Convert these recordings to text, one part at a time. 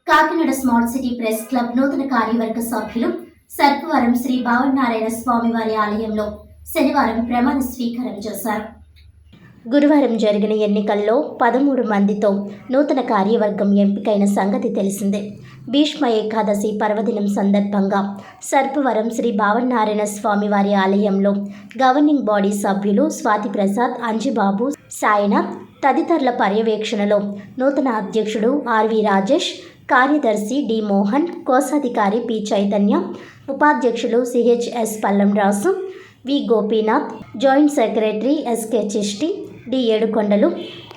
Kakinada smart city press club నూతన కార్యవర్గ సభ్యులు సర్పవరం శ్రీ భావనారాయణ స్వామి వారి ఆలయంలో శనివారం ప్రమాణ స్వీకారం చేశారు. గురువారం జరిగిన ఎన్నికల్లో 13 మందితో నూతన కార్యవర్గం ఎంపికైన సంగతి తెలిసిందే. భీష్మ ఏకాదశి పర్వదినం సందర్భంగా సర్పవరం శ్రీ భావనారాయణ స్వామి వారి ఆలయంలో గవర్నింగ్ బాడీ సభ్యులు స్వాతి ప్రసాద్, అంజిబాబు, సాయినాథ్ తదితరుల పర్యవేక్షణలో నూతన అధ్యక్షుడు ఆర్వి రాజేష్, కార్యదర్శి డి మోహన్, కోశాధికారి పి చైతన్య, ఉపాధ్యక్షులు CHS Pallam Rasu, V Gopinath, joint secretary SK Chishti, D Yedukondalu,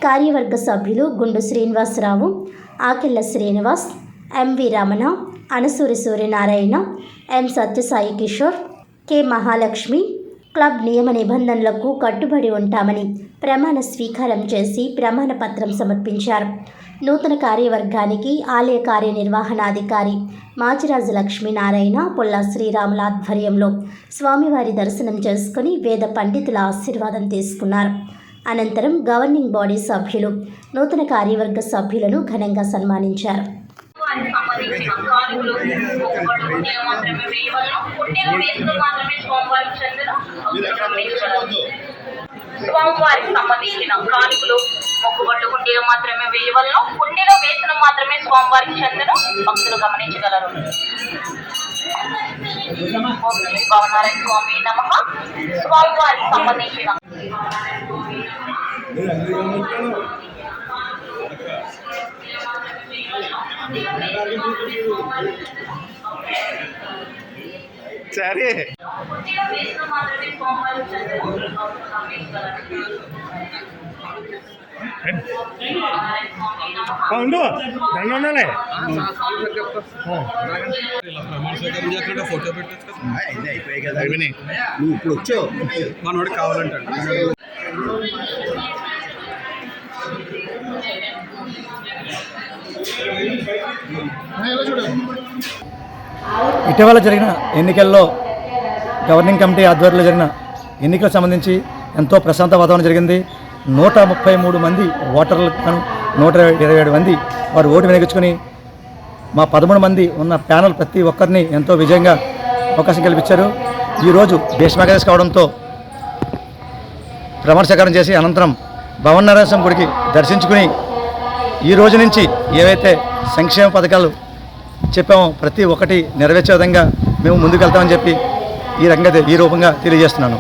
కార్యవర్గ సభ్యులు Gundu Srinivasarao, Akella Srinivas, MV Ramana, Anasuri Suryanarayana, M Satyasai Kishore, K Mahalakshmi club నియమ నిబంధనలకు కట్టుబడి ఉంటామని ప్రమాణ స్వీకారం చేసి ప్రమాణ పత్రం సమర్పించారు. నూతన కార్యవర్గానికి ఆలయ కార్యనిర్వహణాధికారి మాచిరాజు లక్ష్మీనారాయణ, పుల్లా శ్రీరాముల ఆధ్వర్యంలో స్వామివారి దర్శనం చేసుకుని వేద పండితుల ఆశీర్వాదం తీసుకున్నారు. అనంతరం గవర్నింగ్ బాడీ సభ్యులు నూతన కార్యవర్గ సభ్యులను ఘనంగా సన్మానించారు. స్వామివారికి సంబంధించిన కానుకలు మొక్కుబళ్ళు హుండీలో మాత్రమే వేయవలను. హుండీలో వేతనం మాత్రమే స్వామివారికి చెందను. భక్తులు గమనించగలరు. భావనారాయణ స్వామి నమః. స్వామివారికి సంబంధించిన సరే ఉండు నన్ను ఉండాలి. ఫోటో పెట్టచ్చు అయిపోయాయి కదా. నువ్వు ఇప్పుడు వచ్చావు మనోడు కావాలంటాడు. ఇటీవల జరిగిన ఎన్నికల్లో గవర్నింగ్ కమిటీ ఆధ్వర్యంలో జరిగిన ఎన్నికలకు సంబంధించి ఎంతో ప్రశాంత వాతావరణం జరిగింది. 133 మంది ఓటర్లకు గాను 127 మంది వారు ఓటు వినియోగించుకొని మా 13 మంది ఉన్న ప్యానల్ ప్రతి ఒక్కరిని ఎంతో విజయంగా అవకాశం కల్పించారు. ఈరోజు భీష్మేకాదశి కావడంతో ప్రమాణ స్వీకారం చేసి అనంతరం భావనారాయణ స్వామి గుడికి దర్శించుకుని ఈ రోజు నుంచి ఏవైతే సంక్షేమ పథకాలు చెప్పామో ప్రతి ఒక్కటి నెరవేర్చే విధంగా మేము ముందుకు వెళ్తామని చెప్పి ఈ రూపంగా తెలియజేస్తున్నాను.